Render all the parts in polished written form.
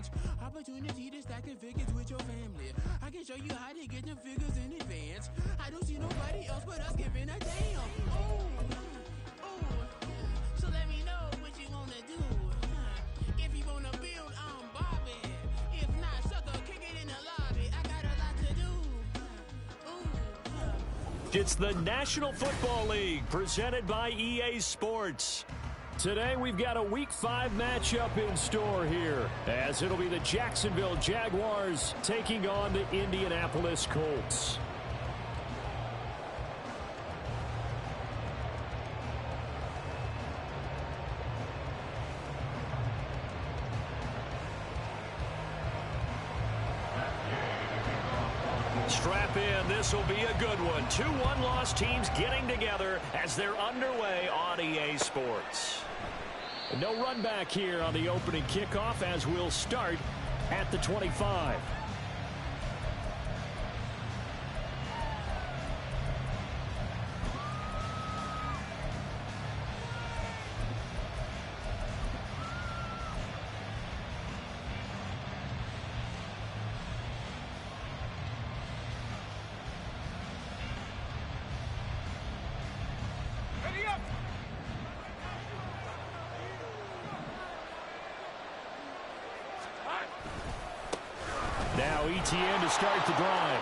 chance. Opportunity to stack the figures with your family. I can show you how to get the figures in advance. I don't see nobody else but us giving a damn. So let me know what you wanna do. If you wanna build, I'm Bobby. If not, sucker, kick it in the lobby. I got a lot to do. It's the National Football League presented by EA Sports. Today we've got a Week 5 matchup in store here, as it'll be the Jacksonville Jaguars taking on the Indianapolis Colts. Strap in, this will be a good one. Two one-loss teams getting together as they're underway on EA Sports. No run back here on the opening kickoff as we'll start at the 25. Now ETN to start the drive.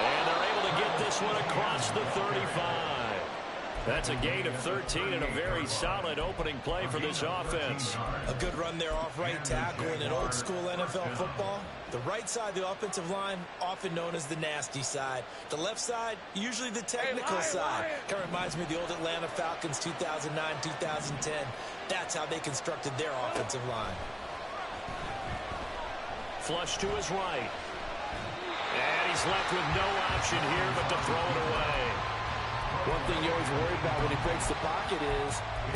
And they're able to get this one across the 35. That's a gain of 13 and a very solid opening play for this offense. A good run there off right tackle in an old school NFL football. The right side of the offensive line, often known as the nasty side. The left side, usually the technical side. Kind of reminds me of the old Atlanta Falcons 2009, 2010. That's how they constructed their offensive line. Flush to his right. And he's left with no option here but to throw it away. One thing you always worry about when he breaks the pocket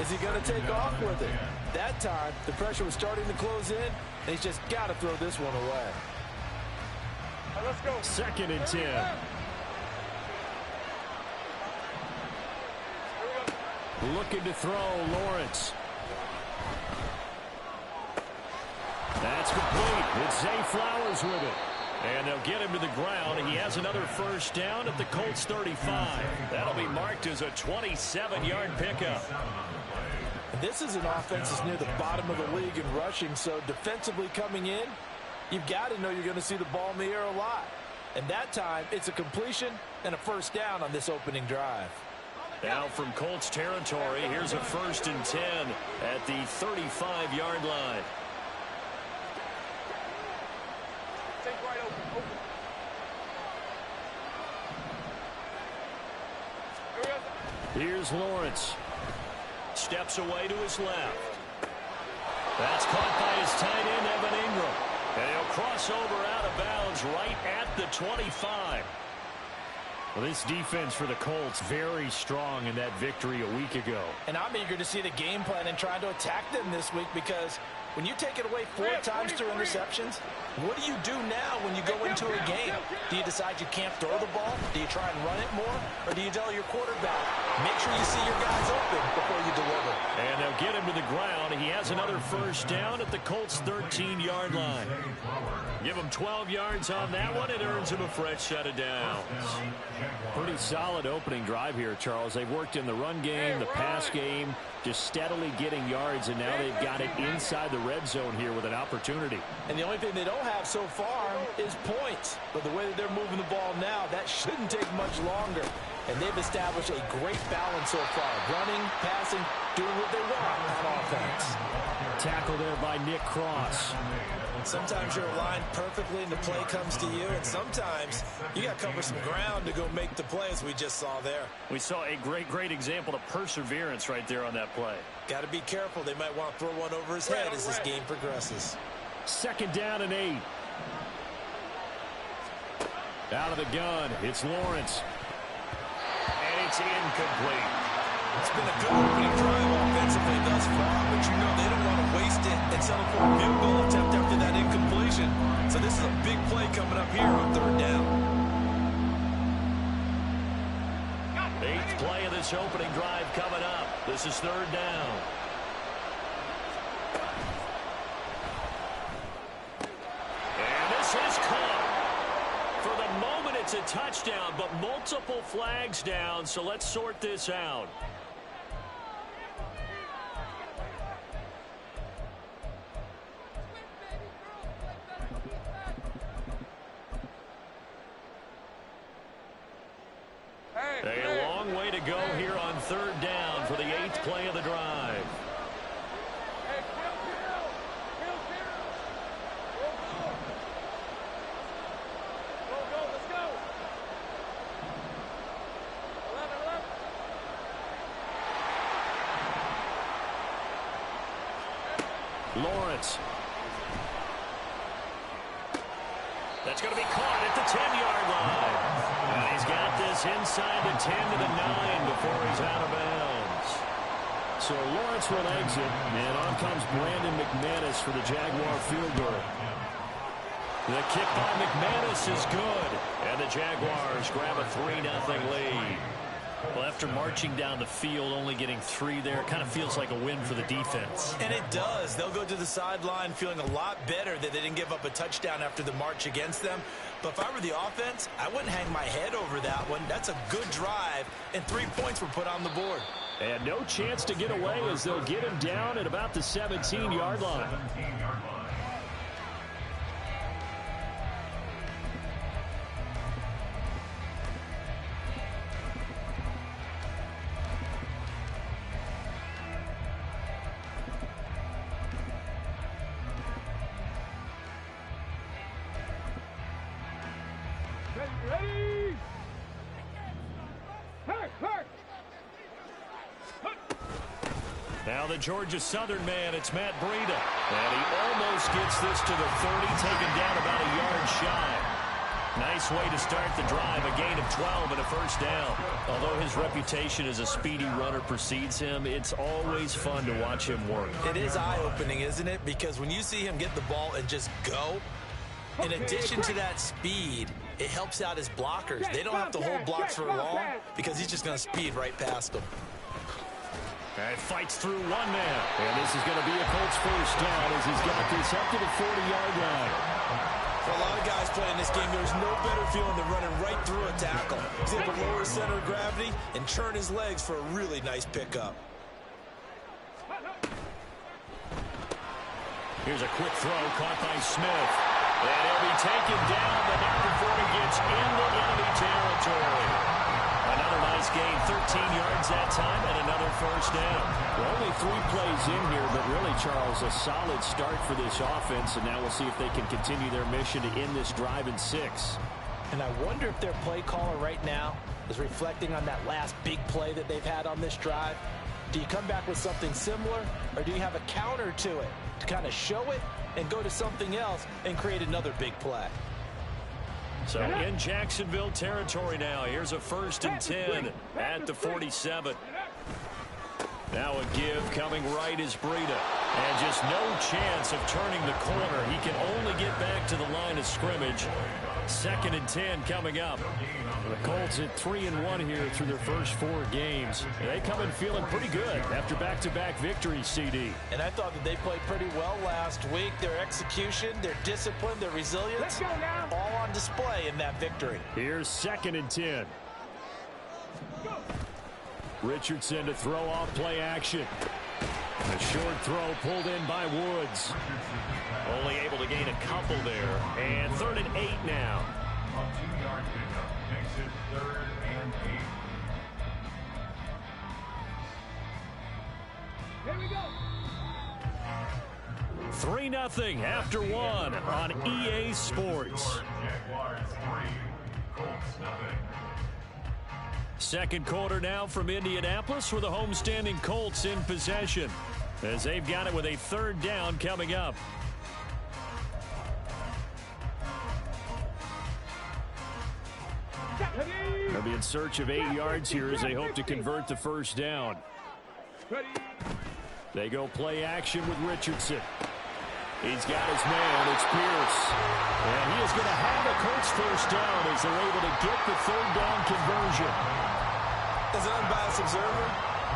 is he going to take off with it? That time, the pressure was starting to close in, and he's just got to throw this one away. Right, let's go. 2nd and 10. Looking to throw, Lawrence. That's complete. It's Zay Flowers with it. And they'll get him to the ground. He has another first down at the Colts 35. That'll be marked as a 27-yard pickup. This is an offense that's near the bottom of the league in rushing, so defensively coming in, you've got to know you're going to see the ball in the air a lot. And that time, it's a completion and a first down on this opening drive. Now from Colts territory, here's a 1st and 10 at the 35-yard line. Here's Lawrence. Steps away to his left. That's caught by his tight end, Evan Ingram. And he'll cross over out of bounds right at the 25. Well, this defense for the Colts very strong in that victory a week ago. And I'm eager to see the game plan and try to attack them this week, because when you take it away 4 times through interceptions, what do you do now when you go into a game? Do you decide you can't throw the ball? Do you try and run it more? Or do you tell your quarterback, make sure you see your guys open before you deliver? And they'll get him to the ground. He has another first down at the Colts 13-yard line. Give him 12 yards on that one. It earns him a fresh set of downs. Pretty solid opening drive here, Charles. They've worked in the run game, the pass game, just steadily getting yards, and now they've got it inside the red zone here with an opportunity. And the only thing they don't have so far is points. But the way that they're moving the ball now, that shouldn't take much longer. And they've established a great balance so far. Running, passing, doing what they want on offense. Tackle there by Nick Cross. Sometimes you're aligned perfectly and the play comes to you, and sometimes you got to cover some ground to go make the play, as we just saw there. We saw a great example of perseverance right there on that play. Got to be careful. They might want to throw one over his head as this game progresses. 2nd down and 8. Out of the gun, it's Lawrence. And it's incomplete. It's been a good opening drive offensively thus far, but you know they don't want to waste it and settle for a field goal attempt after that incompletion. So this is a big play coming up here on 3rd down. 8th play of this opening drive coming up. This is 3rd down. It's a touchdown, but multiple flags down, so let's sort this out. A long way to go here on third down for the 8th play of the drive. Lawrence. That's going to be caught at the 10-yard line. And he's got this inside the 10 to the 9 before he's out of bounds. So Lawrence will exit, and on comes Brandon McManus for the Jaguar field goal. The kick by McManus is good. And the Jaguars grab a 3-0 lead. Well, after marching down the field, only getting 3 there, it kind of feels like a win for the defense. And it does. They'll go to the sideline feeling a lot better that they didn't give up a touchdown after the march against them. But if I were the offense, I wouldn't hang my head over that one. That's a good drive, and 3 points were put on the board. And no chance to get away as they'll get him down at about the 17-yard line. Ready? Now the Georgia Southern man, it's Matt Breida. And he almost gets this to the 30, taken down about a yard shy. Nice way to start the drive, a gain of 12 and a first down. Although his reputation as a speedy runner precedes him, it's always fun to watch him work. It is eye-opening, isn't it? Because when you see him get the ball and just go, in addition to that speed, it helps out his blockers. They don't have to hold blocks for long because he's just going to speed right past them. And fights through one man. And this is going to be a Colts first down as he's got this up to the 40-yard line. For a lot of guys playing this game, there's no better feeling than running right through a tackle. He's able to lower his center of gravity and turn his legs for a really nice pickup. Here's a quick throw caught by Smith. And he'll be taken down, but not before he gets into enemy territory. Another nice gain, 13 yards that time, and another first down. Well, only 3 plays in here, but really, Charles, a solid start for this offense, and now we'll see if they can continue their mission to end this drive in 6. And I wonder if their play caller right now is reflecting on that last big play that they've had on this drive. Do you come back with something similar, or do you have a counter to it to kind of show it and go to something else and create another big play? So in Jacksonville territory now. Here's a 1st and 10 at the 47. Now a give coming right is Breida. And just no chance of turning the corner. He can only get back to the line of scrimmage. 2nd and 10 coming up. The Colts at 3-1 here through their first 4 games. They come in feeling pretty good after back-to-back victories, CD. And I thought that they played pretty well last week. Their execution, their discipline, their resilience, all on display in that victory. Here's 2nd and 10. Richardson to throw off play action. A short throw pulled in by Woods. Only able to gain a couple there. And 3rd and 8 now. A 2-yard pickup makes it 3rd and 8. Here we go. 3-0 after 1 on EA Sports. Jaguars 3, Colts nothing. Second quarter now from Indianapolis with the homestanding Colts in possession as they've got it with a 3rd down coming up. They'll be in search of 8 yards here as they hope to convert the first down. They go play action with Richardson. He's got his man. It's Pierce. And he is going to have the Colts first down as they're able to get the 3rd down conversion. As an unbiased observer,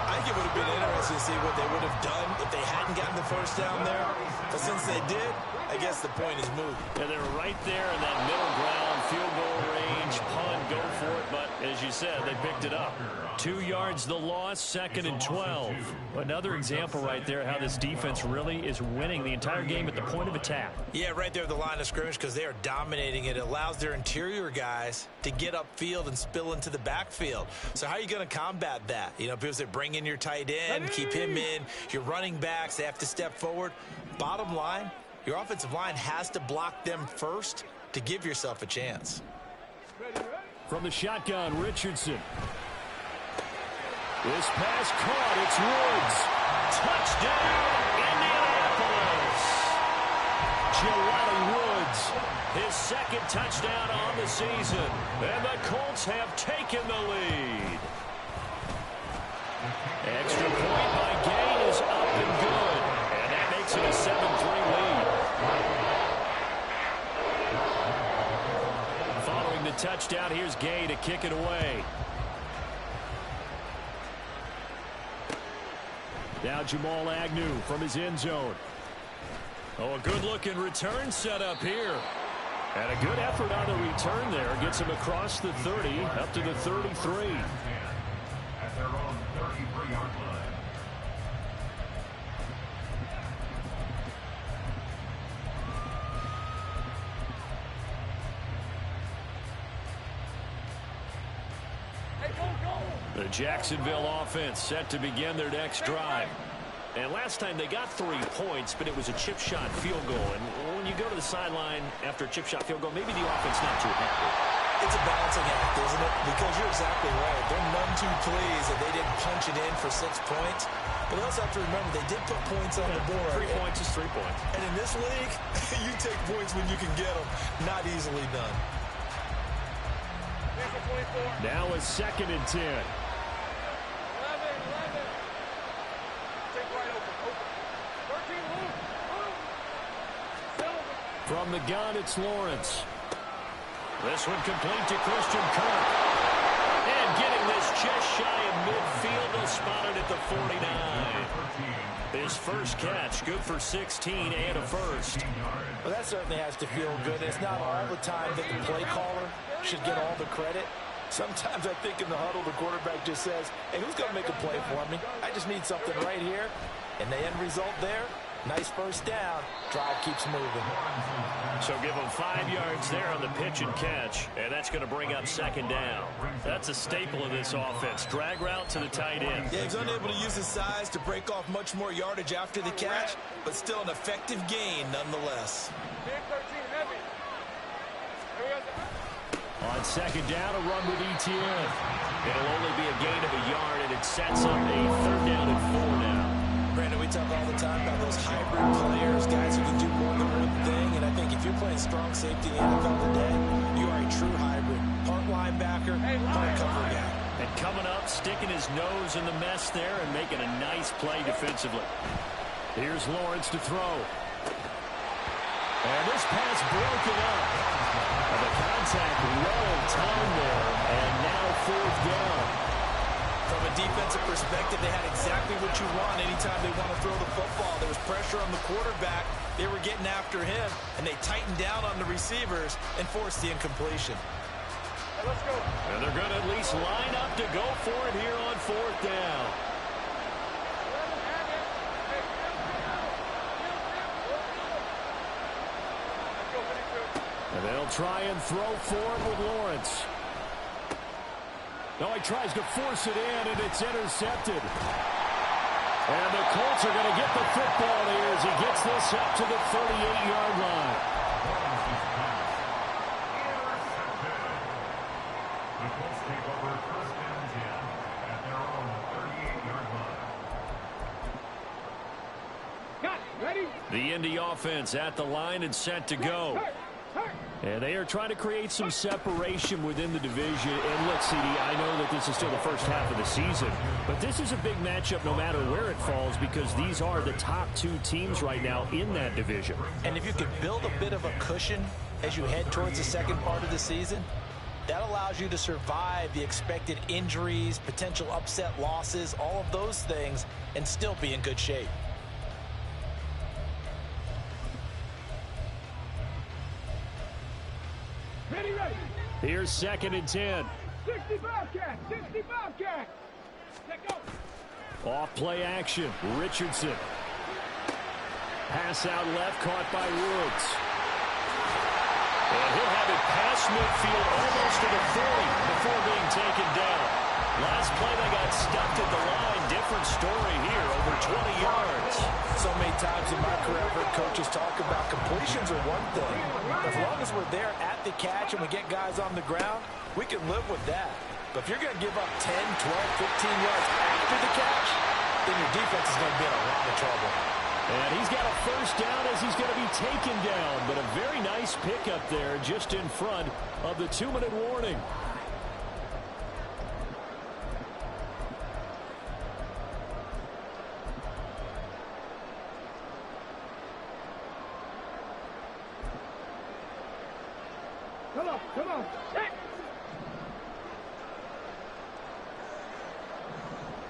I think it would have been interesting to see what they would have done if they hadn't gotten the first down there. But since they did, I guess the point is moved. And they're right there in that middle ground field goal range, punt, go for it, but as you said, they picked it up. 2 yards the loss, 2nd and 12. Another example right there how this defense really is winning the entire game at the point of attack. Yeah, right there at the line of scrimmage because they are dominating it. It allows their interior guys to get upfield and spill into the backfield. So how are you going to combat that? You know, because they bring in your tight end, keep him in. Your running backs, they have to step forward. Bottom line, your offensive line has to block them first to give yourself a chance. From the shotgun, Richardson. This pass caught. It's Woods. Touchdown, Indianapolis. Jelani Woods, his 2nd touchdown on the season. And the Colts have taken the lead. Extra point by Gain is up and good. And that makes it a 7-3 lead. Following the touchdown, here's Gay to kick it away. Now Jamal Agnew from his end zone. Oh, a good-looking return set up here. And a good effort on the return there. Gets him across the 30, up to the 33. At their own 33-yard line. The Jacksonville offense set to begin their next drive. And last time they got 3 points, but it was a chip shot field goal. And when you go to the sideline after a chip shot field goal, maybe the offense not too happy. It's a balancing act, isn't it? Because you're exactly right. They're none too pleased that they didn't punch it in for 6 points. But you also have to remember they did put points on the board. 3 points is 3 points. And in this league, you take points when you can get them. Not easily done. Now a 2nd and 10. From the gun, it's Lawrence. This one complete to Christian Kirk. And getting this just shy of midfield, they'll spot it at the 49. His first catch, good for 16 and a first. Well, that certainly has to feel good. It's not all the time that the play caller should get all the credit. Sometimes I think in the huddle, the quarterback just says, hey, who's going to make a play for me? I just need something right here. And the end result there, nice first down. Drive keeps moving. So give him 5 yards there on the pitch and catch, and that's going to bring up 2nd down. That's a staple of this offense. Drag route to the tight end. Yeah, he's unable to use his size to break off much more yardage after the catch, but still an effective gain nonetheless. On 2nd down, a run with ETN. It'll only be a gain of a yard, and it sets up a 3rd down and 4 now. Brandon, we talk all the time about those hybrid players, guys who can do more than one thing. And I think if you're playing strong safety in the NFL today, you are a true hybrid. Part linebacker, part cover guy. And coming up, sticking his nose in the mess there and making a nice play defensively. Here's Lawrence to throw. And this pass broken up. And the contact well timed there. And now 4th down. From a defensive perspective, they had exactly what you want anytime they want to throw the football. There was pressure on the quarterback. They were getting after him, and they tightened down on the receivers and forced the incompletion. Hey, let's go. And they're going to at least line up to go for it here on 4th down. And they'll try and throw for it with Lawrence. No, he tries to force it in, and it's intercepted. And the Colts are going to get the football here as he gets this up to the 38-yard line. The Colts take over 1st and 10 at their own 38-yard line. Got it. Ready? The Indy offense at the line and set to go. And they are trying to create some separation within the division. And look, CD, I know that this is still the first half of the season, but this is a big matchup no matter where it falls because these are the top 2 teams right now in that division. And if you could build a bit of a cushion as you head towards the second part of the season, that allows you to survive the expected injuries, potential upset losses, all of those things, and still be in good shape. Ready, ready. Here's 2nd and 10. 60 Bobcat! 60 Bobcat! Let go! Off play action. Richardson. Pass out left, caught by Woods. And he'll have it past midfield almost to the 40 before being taken down. Last play they got stuffed at the line. Different story here, over 20 yards. So many times in my career I've heard coaches talk about completions are one thing. As long as we're there at the catch and we get guys on the ground, we can live with that. But if you're going to give up 10, 12, 15 yards after the catch, then your defense is going to be in a lot of trouble. And he's got a first down as he's going to be taken down. But a very nice pickup there just in front of the 2-minute warning. Come on, come on! Hey!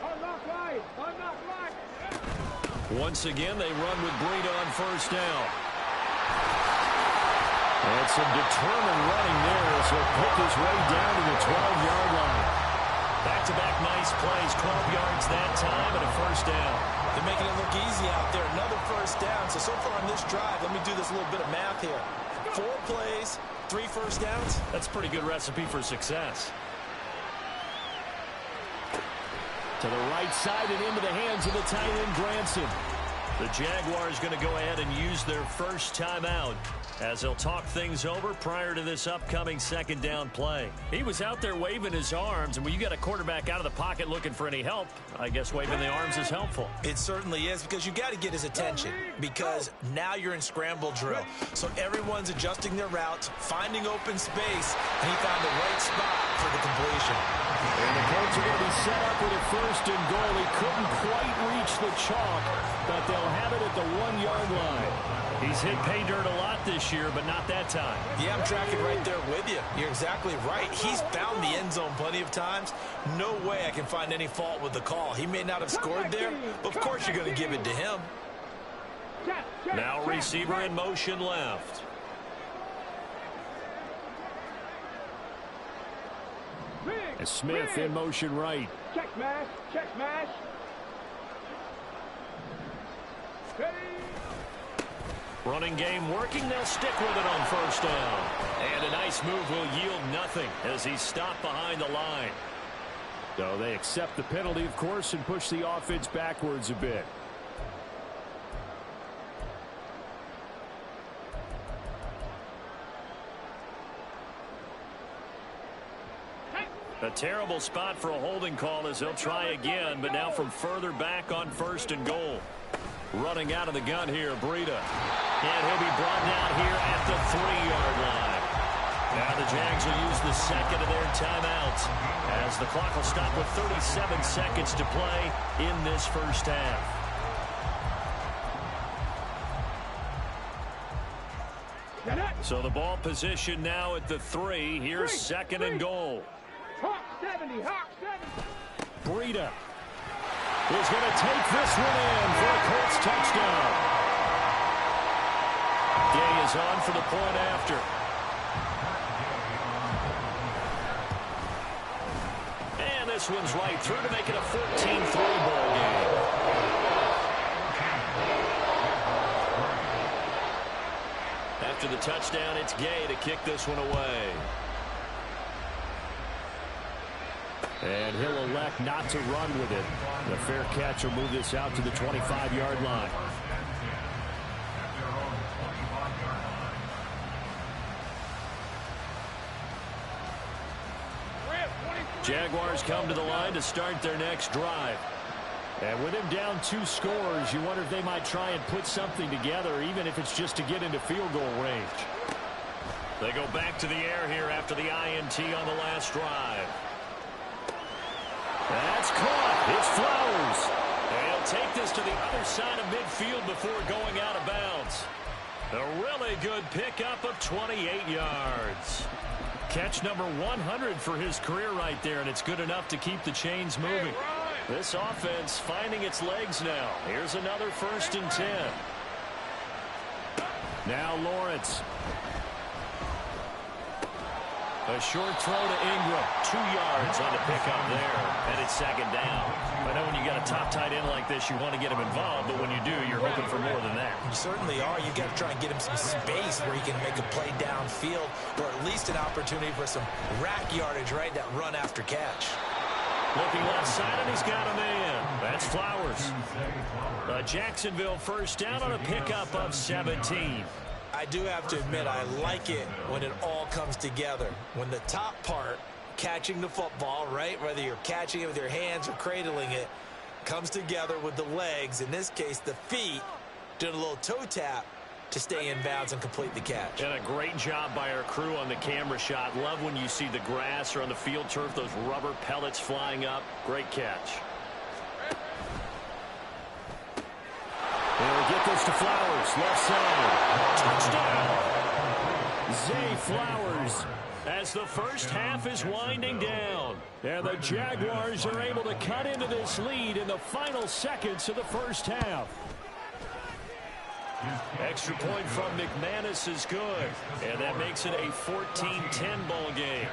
Unlock right! Unlock right! Once again, they run with Breida on first down. And some determined running there as he'll pick his way down to the 12-yard line. Back-to-back nice plays, 12 yards that time and a first down. They're making it look easy out there. Another first down. So far on this drive, let me do this little bit of math here. 4 plays, 3 first downs. That's a pretty good recipe for success. To the right side and into the hands of the tight end, Granson. The Jaguars going to go ahead and use their first timeout as they'll talk things over prior to this upcoming 2nd down play. He was out there waving his arms, and when you got a quarterback out of the pocket looking for any help, I guess waving the arms is helpful. It certainly is, because you got to get his attention, because now you're in scramble drill. So everyone's adjusting their routes, finding open space, and he found the right spot for the completion. And the Colts are going to be set up with a 1st and goal. He couldn't quite reach the chalk, but they'll have it at the 1-yard line. He's hit pay dirt a lot this year, but not that time. Yeah, I'm tracking right there with you. You're exactly right. He's found the end zone plenty of times. No way I can find any fault with the call. He may not have scored there, but of course you're going to give it to him. Now receiver in motion left. And Smith in motion right. Check mash! Check mash! Hey! Running game working. They'll stick with it on first down. And a nice move will yield nothing as he's stopped behind the line. So they accept the penalty, of course, and push the offense backwards a bit. A terrible spot for a holding call as they'll try again, but now from further back on 1st and goal. Running out of the gun here, Breida. And he'll be brought down here at the 3-yard line. Now the Jags will use the 2nd of their timeouts as the clock will stop with 37 seconds to play in this first half. So the ball position now at the 3. Here's 2nd and goal. Hawk 70! Hawk 70! Breida is going to take this one in for a Colts touchdown. Day is on for the point after. And this one's right through to make it a 14-3 ball game. After the touchdown, it's Gay to kick this one away. And he'll elect not to run with it. The fair catch will move this out to the 25-yard line. Jaguars come to the line to start their next drive. And with him down 2 scores, you wonder if they might try and put something together, even if it's just to get into field goal range. They go back to the air here after the INT on the last drive. That's caught. It's Flowers. They'll take this to the other side of midfield before going out of bounds. A really good pickup of 28 yards. Catch number 100 for his career right there, and it's good enough to keep the chains moving. This offense finding its legs now. Here's another 1st and 10. Now Lawrence. A short throw to Ingram. 2 yards on the pickup there. And it's second down. I know when you got a top tight end like this, you want to get him involved, but when you do, you're hoping for more than that. You certainly are. You got to try and get him some space where he can make a play downfield, or at least an opportunity for some rack yardage, right? That run after catch. Looking left side, and he's got a man. That's Flowers. Jacksonville first down on a pickup of 17. I do have to admit, I like it when it all comes together. When the top part, catching the football, right, whether you're catching it with your hands or cradling it, comes together with the legs, in this case the feet, doing a little toe tap to stay in bounds and complete the catch. And a great job by our crew on the camera shot. Love when you see the grass or on the field turf, those rubber pellets flying up. Great catch. They'll get this to Flowers, left side. Touchdown. Zay Flowers. As the first half is winding down. And the Jaguars are able to cut into this lead in the final seconds of the first half. Extra point from McManus is good. And that makes it a 14-10 ball game.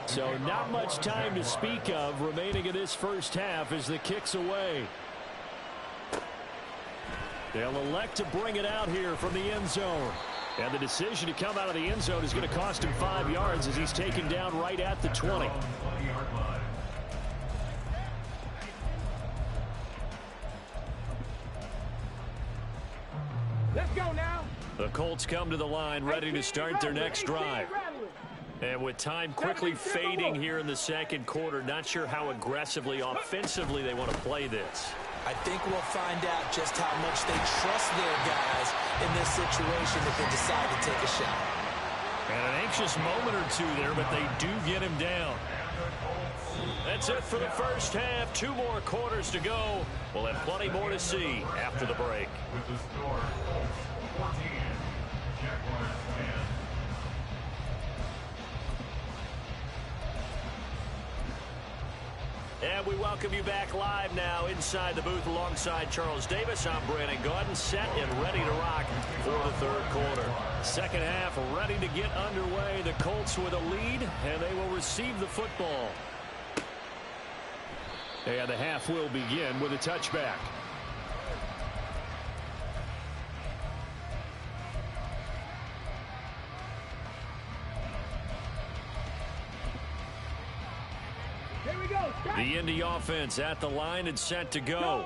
So not much time to speak of remaining in this first half as the kick's away. They'll elect to bring it out here from the end zone. And the decision to come out of the end zone is going to cost him 5 yards as he's taken down right at the 20. Let's go now. The Colts come to the line ready to start their next drive. And with time quickly fading here in the second quarter, not sure how aggressively, offensively they want to play this. I think we'll find out just how much they trust their guys in this situation if they decide to take a shot. And an anxious moment or two there, but they do get him down. That's it for the first half. 2 more quarters to go. We'll have plenty more to see after the break. With the score, 14, Jaguars 10. And we welcome you back live now inside the booth alongside Charles Davis. I'm Brandon Gaudin, set and ready to rock for the third quarter. Second half ready to get underway. The Colts with a lead, and they will receive the football. And the half will begin with a touchback. The Indy offense at the line and set to go.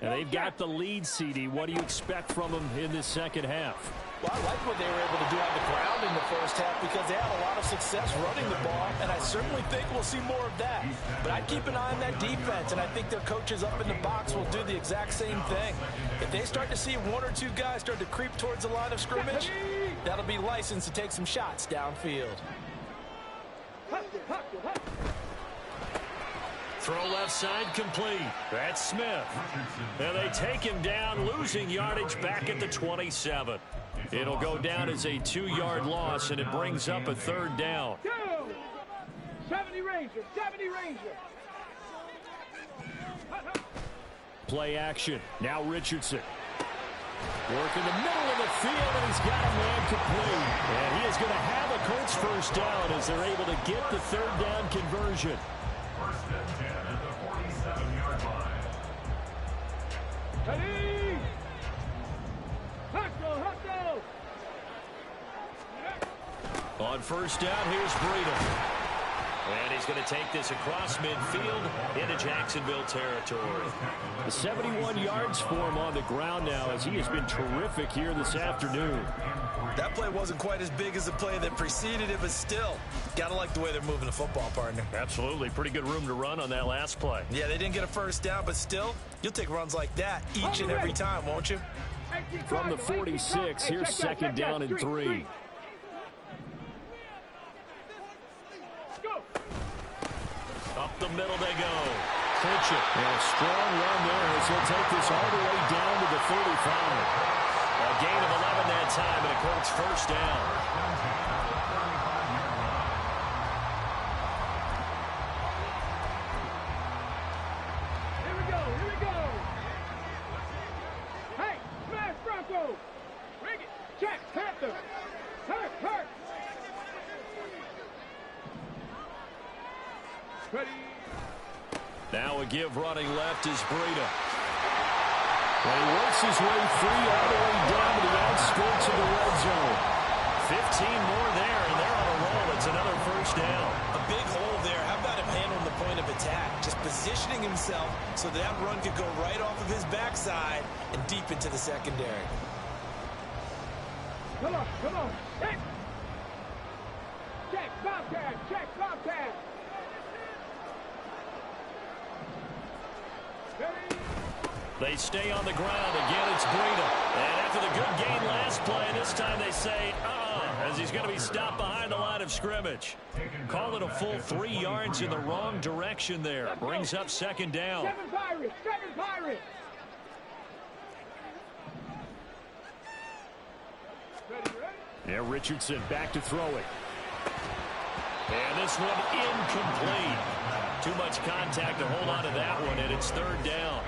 And they've got the lead, CD. What do you expect from them in this second half? Well, I like what they were able to do on the ground in the first half because they had a lot of success running the ball, and I certainly think we'll see more of that. But I'd keep an eye on that defense, and I think their coaches up in the box will do the exact same thing. If they start to see 1 or 2 guys start to creep towards the line of scrimmage, that'll be license to take some shots downfield. Throw left side complete. That's Smith. And they take him down, losing yardage back at the 27. It'll go down as a 2-yard loss, and it brings up a third down. 70 Ranger, 70 Ranger. Play action. Now Richardson. Work in the middle of the field, and he's got a man complete. And he is going to have a Colts first down as they're able to get the third down conversion. First and 10 at the 47-yard line. Ready? Hustle. On first down, here's Breida. And he's going to take this across midfield into Jacksonville territory. 71 yards for him on the ground now as he has been terrific here this afternoon. That play wasn't quite as big as the play that preceded it, but still, gotta like the way they're moving the football, partner. Absolutely. Pretty good room to run on that last play. Yeah, they didn't get a first down, but still, you'll take runs like that each and every time, won't you? From the 46, here's second down and 3. Up the middle they go. Clinch it. And a strong run there as he'll take this all the way down to the 35. A gain of 11 that time, and a Colts first down. Here we go. Hey, smash Bronco. Bring it. Check. Now a give running left is Breida. And he works his way free all the way down to the outskirts of the red zone. 15 more there, and they're on a roll. It's another first down. A big hole there. How about him handling the point of attack? Just positioning himself so that run could go right off of his backside and deep into the secondary. Come on, come on. Check, Bobcat, check, Bobcat. They stay on the ground. Again, it's Breida. And after the good gain last play, this time they say, as he's going to be stopped behind the line of scrimmage. Call it a full 3 yards in the wrong direction there. Brings up second down. 7 Pirates, 7 Pirates. Yeah, Richardson back to throw it. And this one incomplete. Too much contact to hold on to that one, and it's third down.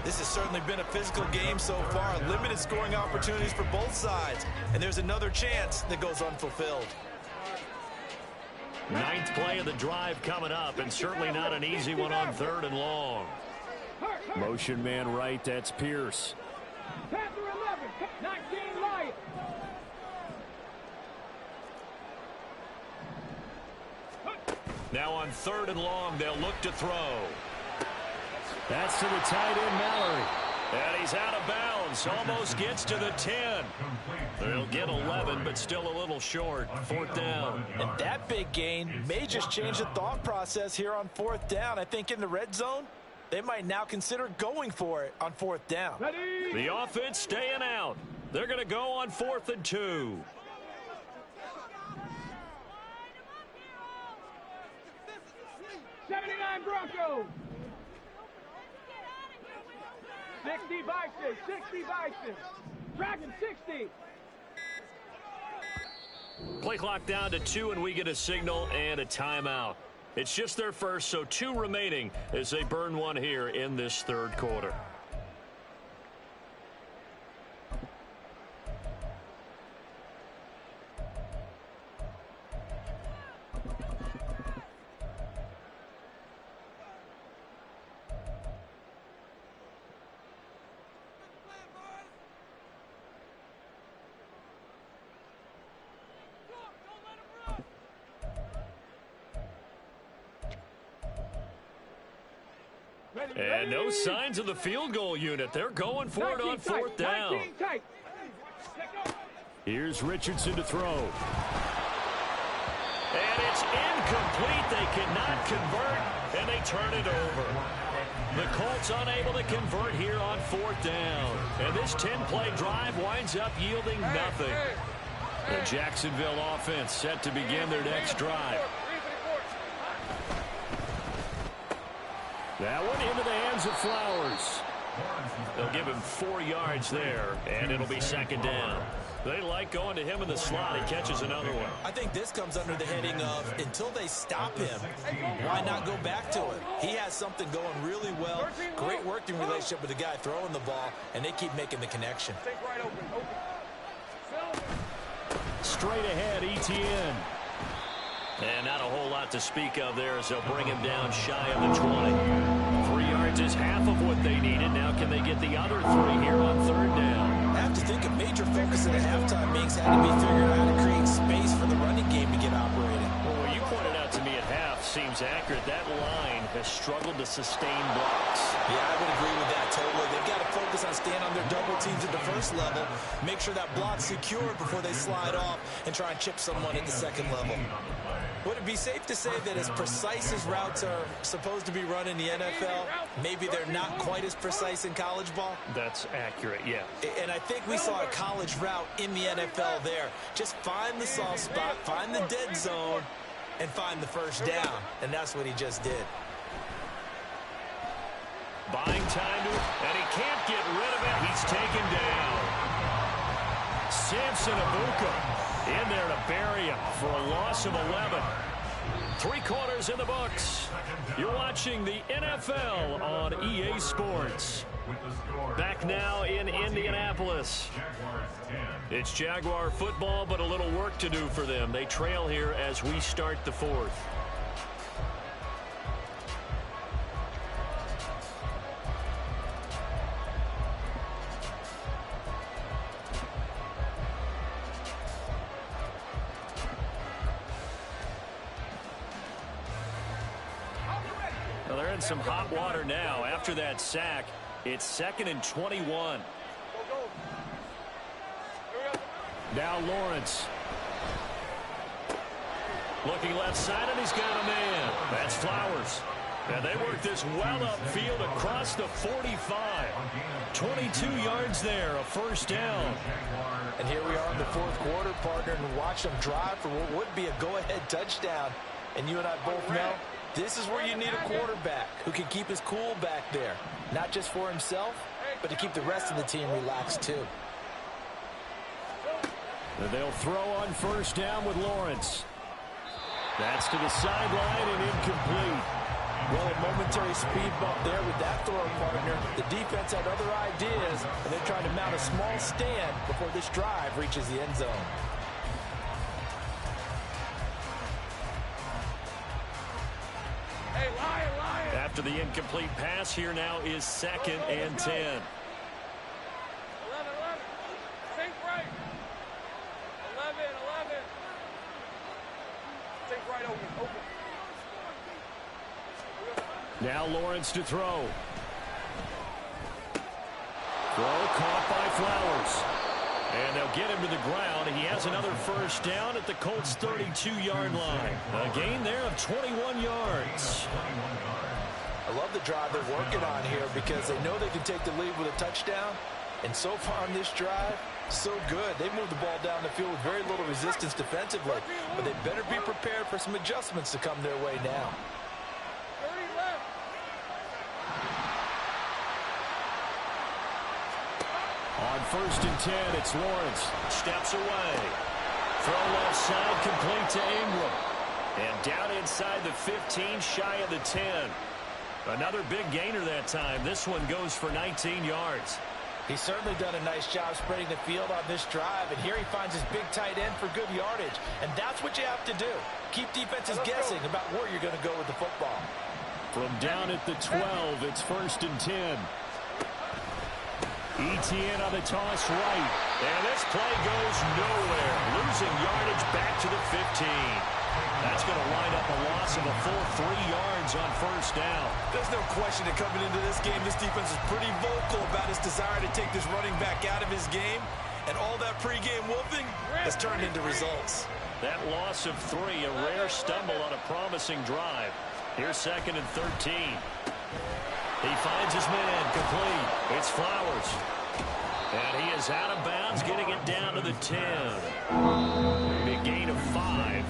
This has certainly been a physical game so far. Limited scoring opportunities for both sides. And there's another chance that goes unfulfilled. 9th play of the drive coming up, and certainly not an easy one on 3rd and long. Motion man right, that's Pierce. Panther 11, 19 Lions. Now on 3rd and long, they'll look to throw. That's to the tight end, Mallory. And he's out of bounds. Almost gets to the 10. They'll get 11, but still a little short. 4th down. And that big gain may just change the thought process here on 4th down. I think in the red zone, they might now consider going for it on 4th down. Ready? The offense staying out. They're going to go on 4th and 2. 79 Broncos. 60 Bison, 60 Bison. Dragon 60. Play clock down to 2, and we get a signal and a timeout. It's just their first, so 2 remaining as they burn one here in this 3rd quarter. And no signs of the field goal unit. They're going for it on 4th down. Here's Richardson to throw. And it's incomplete. They cannot convert, and they turn it over. The Colts unable to convert here on 4th down. And this 10-play drive winds up yielding nothing. The Jacksonville offense set to begin their next drive. That one into the hands of Flowers. They'll give him 4 yards there, and it'll be 2nd down. They like going to him in the slot. He catches another one. I think this comes under the heading of until they stop him, why not go back to it? He has something going really well. Great working relationship with the guy throwing the ball, and they keep making the connection. Straight ahead, Etienne. And not a whole lot to speak of there as they'll bring him down shy of the 20. 3 yards is half of what they needed. Now can they get the other 3 here on 3rd down? I have to think a major focus at the halftime meetings had to be figuring out how to create space for the running game to get operating. Well, what you pointed out to me at half seems accurate. That line has struggled to sustain blocks. Yeah, I would agree with that totally. They've got to focus on staying on their double teams at the first level, make sure that block's secured before they slide off and try and chip someone at the second level. Would it be safe to say that as precise as routes are supposed to be run in the NFL, maybe they're not quite as precise in college ball? That's accurate, yeah. And I think we saw a college route in the NFL there. Just find the soft spot, find the dead zone, and find the first down. And that's what he just did. Buying time to, and he can't get rid of it. He's taken down. Samson Abuka in there to bury him for a loss of 11. 3 quarters in the books. You're watching the NFL on EA Sports. Back now in Indianapolis. It's Jaguar football, but a little work to do for them. They trail here as we start the 4th. Well, they're in some hot water now. After that sack, it's 2nd and 21. Now Lawrence. Looking left side, and he's got a man. That's Flowers. And they work this well upfield across the 45. 22 yards there, a first down. And here we are in the fourth quarter, partner, and watch them drive for what would be a go-ahead touchdown. And you and I both know this is where you need a quarterback who can keep his cool back there. Not just for himself, but to keep the rest of the team relaxed too. And they'll throw on first down with Lawrence. That's to the sideline and incomplete. Well, a momentary speed bump there with that throw, partner. The defense had other ideas, and they're trying to mount a small stand before this drive reaches the end zone. Hey, Lion! After the incomplete pass, here now is 2nd and 10. 11. Think right. 11. Think right, open. Now Lawrence to throw. Throw caught by Flowers. And they'll get him to the ground. He has another first down at the Colts' 32-yard line. A gain there of 21 yards. I love the drive they're working on here because they know they can take the lead with a touchdown. And so far on this drive, so good. They moved the ball down the field with very little resistance defensively. But they better be prepared for some adjustments to come their way now. On 1st and 10, it's Lawrence. Steps away. Throw left side, complete to Ingram. And down inside the 15, shy of the 10. Another big gainer that time. This one goes for 19 yards. He's certainly done a nice job spreading the field on this drive, and here he finds his big tight end for good yardage. And that's what you have to do. Keep defenses guessing about where you're going to go with the football. From down at the 12, it's 1st and 10. ETN on the toss right. And this play goes nowhere. Losing yardage back to the 15. That's going to wind up a loss of a full 3 yards on first down. There's no question that coming into this game, this defense is pretty vocal about its desire to take this running back out of his game. And all that pregame whooping has turned into results. That loss of 3, a rare stumble on a promising drive. Here's 2nd and 13. He finds his man, complete. It's Flowers. And he is out of bounds, getting it down to the 10. Big gain of 5.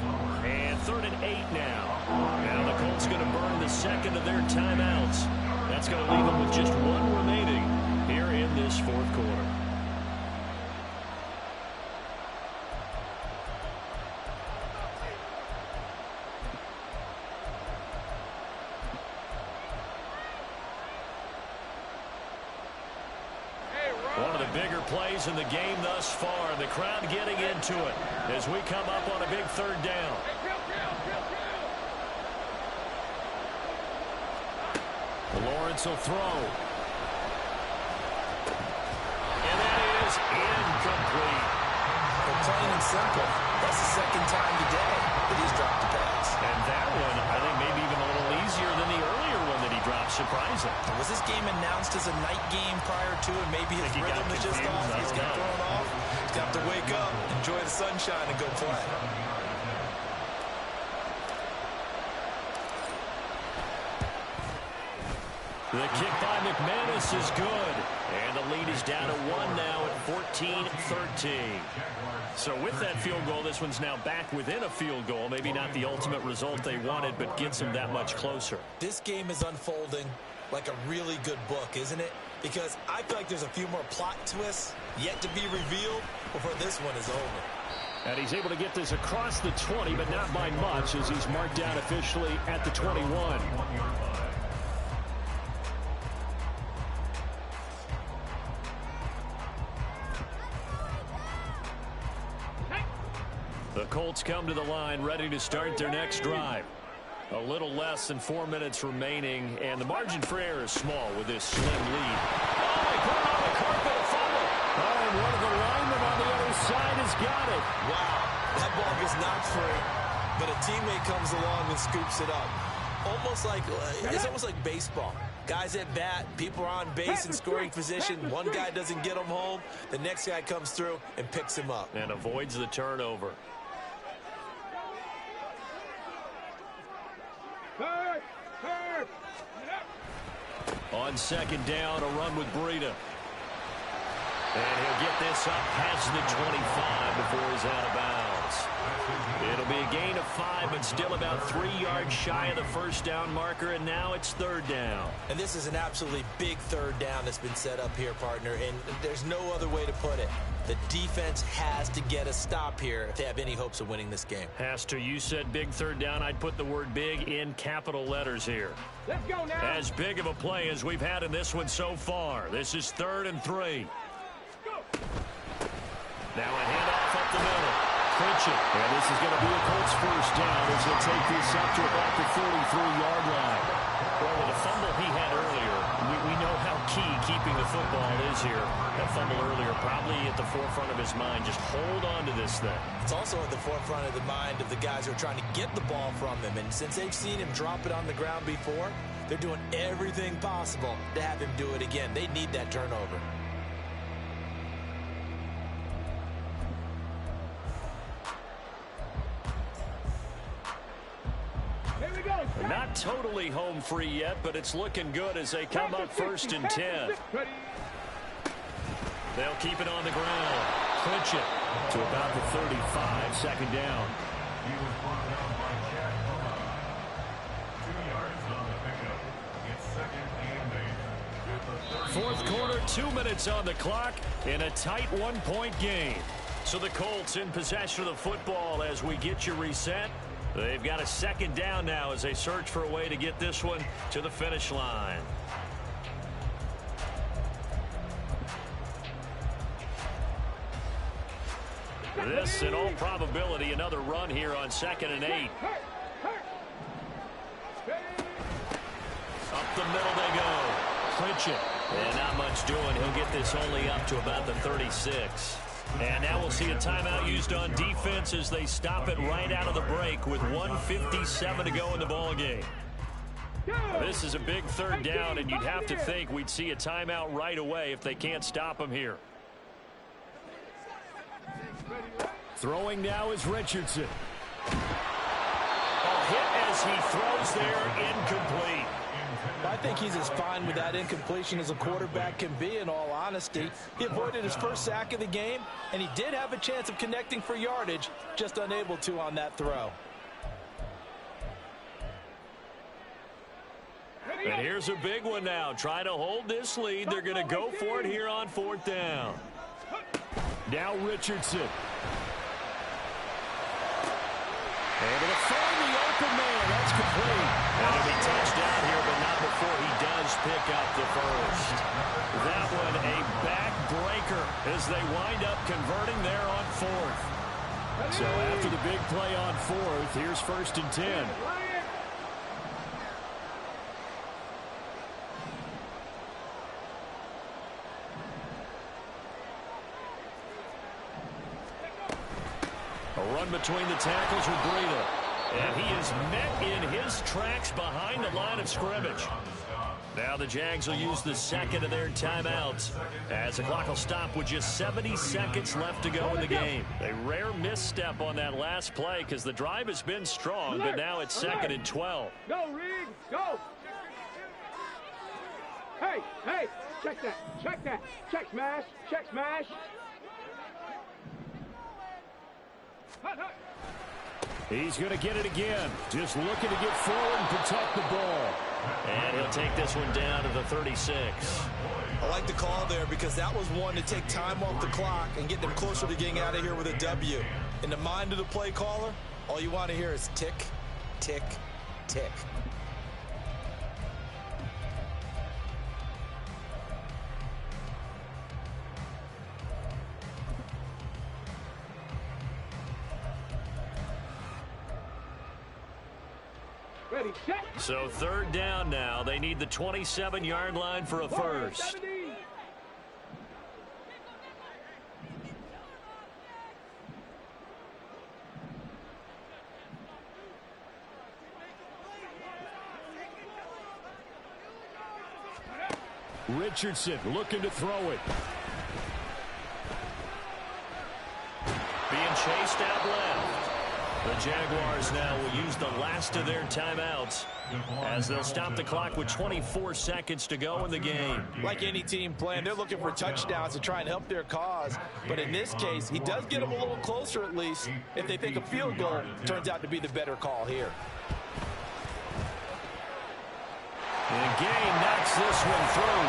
And 3rd and 8 now. Now the Colts going to burn the second of their timeouts. That's going to leave them with just 1 remaining here in this fourth quarter. One of the bigger plays in the game thus far. The crowd getting into it as we come up on a big 3rd down. Lawrence will throw. And that is incomplete. But plain and simple, that's the 2nd time today that he's dropped a pass. And that one, I think, maybe even a little easier than the earlier one that he dropped. Surprising. Was this game announced as a night game prior to it? Maybe his rhythm is just off. He's got thrown off. He's got to wake up, enjoy the sunshine, and go play. The kick by McManus is good. And the lead is down to 1 now at 14-13. So with that field goal, this one's now back within a field goal. Maybe not the ultimate result they wanted, but gets them that much closer. This game is unfolding like a really good book, isn't it? Because I feel like there's a few more plot twists yet to be revealed before this one is over. And he's able to get this across the 20, but not by much, as he's marked down officially at the 21. The Colts come to the line, ready to start their next drive. A little less than 4 minutes remaining, and the margin for error is small with this slim lead. Oh, they put it on the carpet, a fumble. Oh, and one of the linemen on the other side has got it. Wow, that ball gets knocked free, but a teammate comes along and scoops it up. It's almost like baseball. Guys at bat, people are on base in scoring position. One guy doesn't get them home. The next guy comes through and picks him up. And avoids the turnover. On second down, a run with Breida. And he'll get this up past the 25 before he's out of bounds. It'll be a gain of 5, but still about 3 yards shy of the first down marker, and now it's third down. And this is an absolutely big third down that's been set up here, partner, and there's no other way to put it. The defense has to get a stop here if they have any hopes of winning this game. Has to. You said big third down. I'd put the word big in capital letters here. Let's go now. As big of a play as we've had in this one so far. This is 3rd and 3. Now a handoff up the middle. Pritchett. And this is going to be a Colts first down as he'll take this up to about the 43-yard line. Well, with the fumble he had earlier, we know how key keeping the football is here. That fumble earlier probably at the forefront of his mind. Just hold on to this thing. It's also at the forefront of the mind of the guys who are trying to get the ball from him. And since they've seen him drop it on the ground before, they're doing everything possible to have him do it again. They need that turnover. Not totally home free yet, but it's looking good as they come up 1st and 10. They'll keep it on the ground. Pritchett to about the 35, second down. He was brought down by Jack Puma. 2 yards on the pickup. It's 2nd and 8. Fourth quarter, 2 minutes on the clock in a tight 1-point game. So the Colts in possession of the football as we get you reset. They've got a 2nd down now as they search for a way to get this one to the finish line. This, in all probability, another run here on 2nd and 8. Up the middle they go. Pritchett. And not much doing. He'll get this only up to about the 36. And now we'll see a timeout used on defense as they stop it right out of the break with 1:57 to go in the ballgame. This is a big third down, and you'd have to think we'd see a timeout right away if they can't stop him here. Throwing now is Richardson. A hit as he throws there, incomplete. I think he's as fine with that incompletion as a quarterback can be, in all honesty. He avoided his first sack of the game, and he did have a chance of connecting for yardage, just unable to on that throw. And here's a big one now. Trying to hold this lead. They're going to go for it here on 4th down. Now Richardson. Able to find the open man. That's complete. And he'll be touched down here, but not before he does pick up the first. That one a backbreaker as they wind up converting there on 4th. So after the big play on 4th, here's 1st and 10. A run between the tackles with Breida. And he is met in his tracks behind the line of scrimmage. Now the Jags will use the 2nd of their timeouts as the clock will stop with just 70 seconds left to go in the game. A rare misstep on that last play because the drive has been strong, but now it's 2nd and 12. Go, Reed, go. Hey, check that, check smash, He's going to get it again. Just looking to get forward and protect the ball. And he'll take this one down to the 36. I like the call there because that was one to take time off the clock and get them closer to getting out of here with a W. In the mind of the play caller, all you want to hear is tick, tick, tick. Ready, set. So 3rd down now. They need the 27-yard line for a first. Richardson looking to throw it. Being chased out left. The Jaguars now will use the last of their timeouts as they'll stop the clock with 24 seconds to go in the game. Like any team playing, they're looking for touchdowns to try and help their cause. But in this case, he does get them a little closer at least if they think a field goal turns out to be the better call here. And Gain knocks this one through.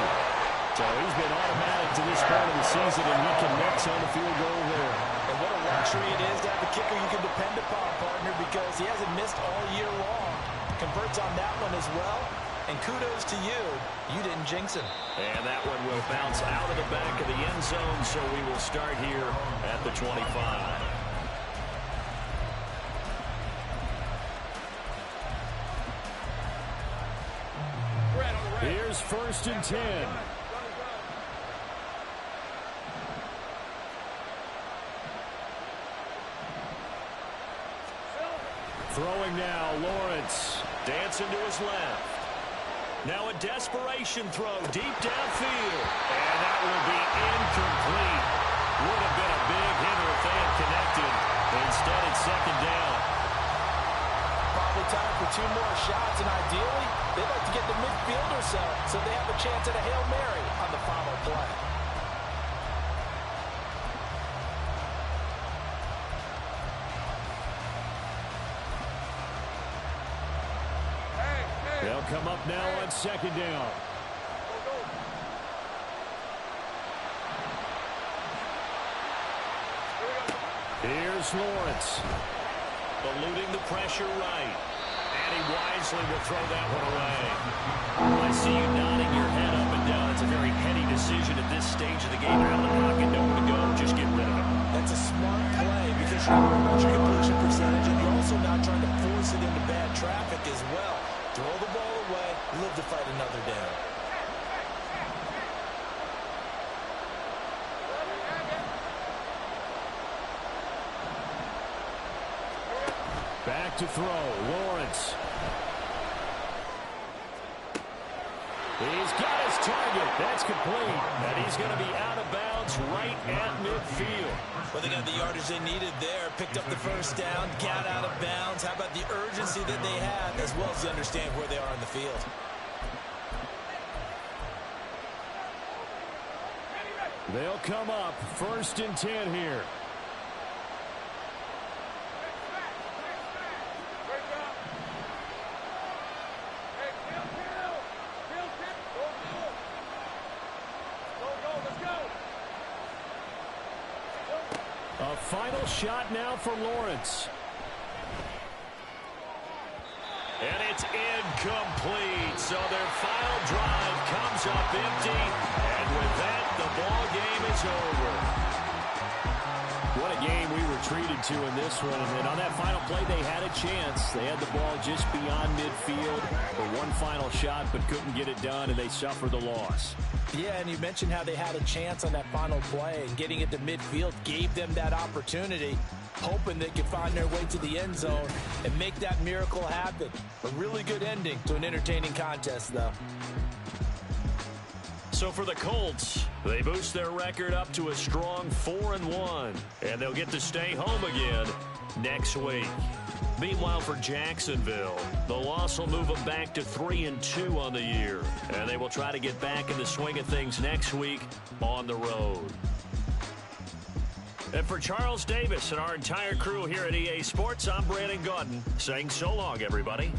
So he's been automatic to this point of the season, and he connects on the field goal there. And what a luxury it is to have a kicker you can depend upon, partner, because he hasn't missed all year long. Converts on that one as well. And kudos to you. You didn't jinx him. And that one will bounce out of the back of the end zone, so we will start here at the 25. Here's 1st and 10. Throwing now, Lawrence. Dancing to his left. Now a desperation throw deep downfield. And that will be incomplete. Would have been a big hitter if they had connected. Instead, it's 2nd down. Probably time for 2 more shots, and ideally, they'd like to get the midfield or so they have a chance at a Hail Mary on the final play. They'll come up now on 2nd down. Here's Lawrence. Eluding the pressure right. And he wisely will throw that one away. I see you nodding your head up and down. It's a very heady decision at this stage of the game. Out of the pocket, nowhere to go. Just get rid of it. That's a smart play because you want your completion percentage, and you're also not trying to force it into bad traffic as well. Throw the ball away, live to fight another down. Back to throw, Lawrence. He's got his target. That's complete. And he's going to be out of bounds right at midfield. Well, they got the yardage they needed there. Picked up the 1st down, got out of bounds. How about the urgency that they have, as well as they understand where they are in the field? They'll come up 1st and 10 here. A final shot now for Lawrence. And it's incomplete. So their final drive comes up empty. And with that, the ball game is over. What a game we were treated to in this one. And on that final play, they had a chance. They had the ball just beyond midfield for one final shot, but couldn't get it done, and they suffered the loss. Yeah, and you mentioned how they had a chance on that final play, and getting it to midfield gave them that opportunity, hoping they could find their way to the end zone and make that miracle happen. A really good ending to an entertaining contest, though. So for the Colts, they boost their record up to a strong 4-1, and they'll get to stay home again next week. Meanwhile, for Jacksonville, the loss will move them back to 3-2 on the year, and they will try to get back in the swing of things next week on the road. And for Charles Davis and our entire crew here at EA Sports, I'm Brandon Gaudin saying so long, everybody.